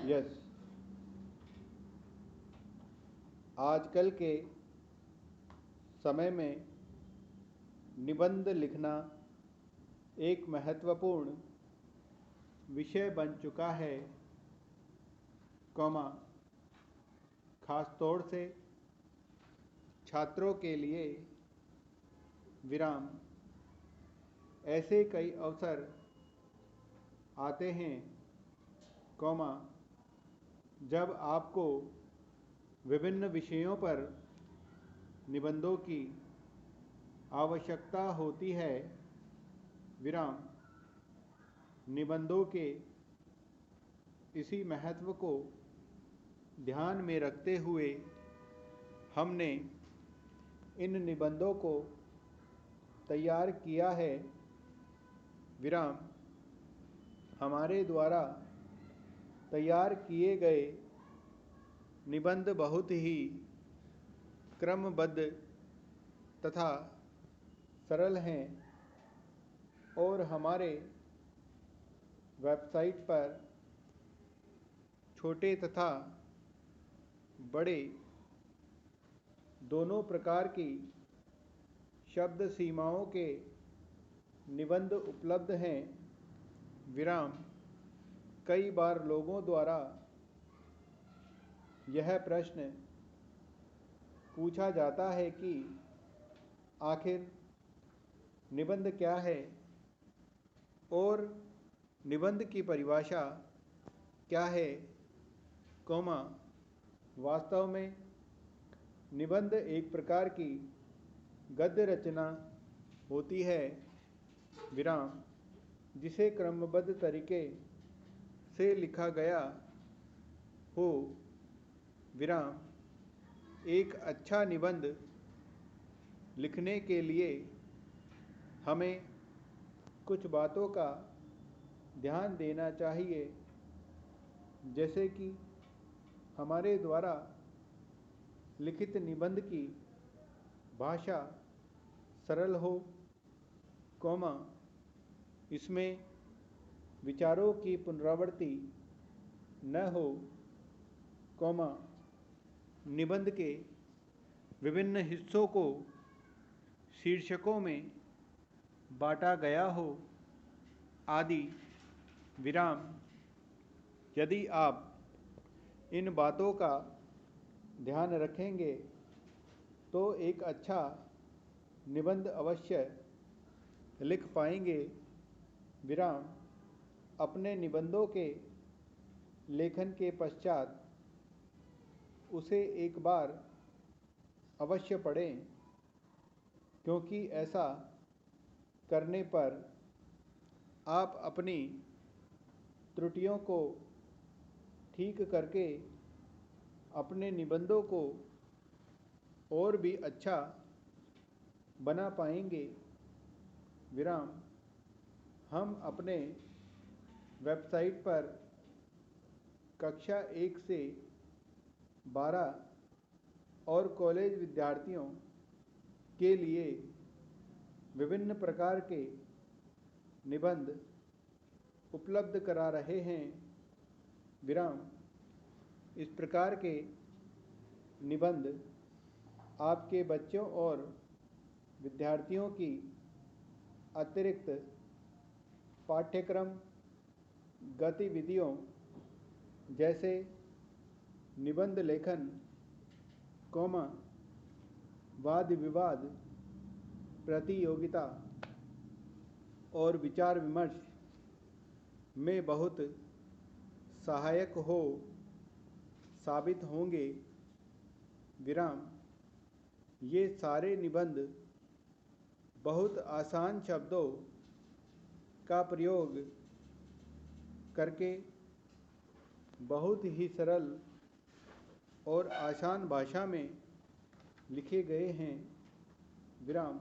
yes, आजकल के समय में निबंध लिखना एक महत्वपूर्ण विषय बन चुका है, कौमा खास तौर से छात्रों के लिए विराम ऐसे कई अवसर आते हैं, कौमा जब आपको विभिन्न विषयों पर निबंधों की आवश्यकता होती है, विराम निबंधों के इसी महत्व को ध्यान में रखते हुए हमने इन निबंधों को तैयार किया है, विराम हमारे द्वारा तैयार किए गए निबंध बहुत ही क्रमबद्ध तथा सरल हैं और हमारे वेबसाइट पर छोटे तथा बड़े दोनों प्रकार की शब्द सीमाओं के निबंध उपलब्ध हैं, विराम कई बार लोगों द्वारा यह प्रश्न पूछा जाता है कि आखिर निबंध क्या है और निबंध की परिभाषा क्या है, कौमा वास्तव में निबंध एक प्रकार की गद्य रचना होती है, विराम जिसे क्रमबद्ध तरीके से लिखा गया हो, विराम एक अच्छा निबंध लिखने के लिए हमें कुछ बातों का ध्यान देना चाहिए, जैसे कि हमारे द्वारा लिखित निबंध की भाषा सरल हो, कौमा इसमें विचारों की पुनरावृत्ति न हो, कौमा निबंध के विभिन्न हिस्सों को शीर्षकों में बांटा गया हो, आदि, विराम यदि आप इन बातों का ध्यान रखेंगे तो एक अच्छा निबंध अवश्य लिख पाएंगे, विराम अपने निबंधों के लेखन के पश्चात उसे एक बार अवश्य पढ़ें, क्योंकि ऐसा करने पर आप अपनी त्रुटियों को ठीक करके अपने निबंधों को और भी अच्छा बना पाएंगे, विराम हम अपने वेबसाइट पर कक्षा 1 से 12 और कॉलेज विद्यार्थियों के लिए विभिन्न प्रकार के निबंध उपलब्ध करा रहे हैं, विराम इस प्रकार के निबंध आपके बच्चों और विद्यार्थियों की अतिरिक्त पाठ्यक्रम गतिविधियों जैसे निबंध लेखन, कौमा वाद विवाद प्रतियोगिता और विचार विमर्श में बहुत सहायक हो साबित होंगे, विराम ये सारे निबंध बहुत आसान शब्दों का प्रयोग करके बहुत ही सरल और आसान भाषा में लिखे गए हैं, विराम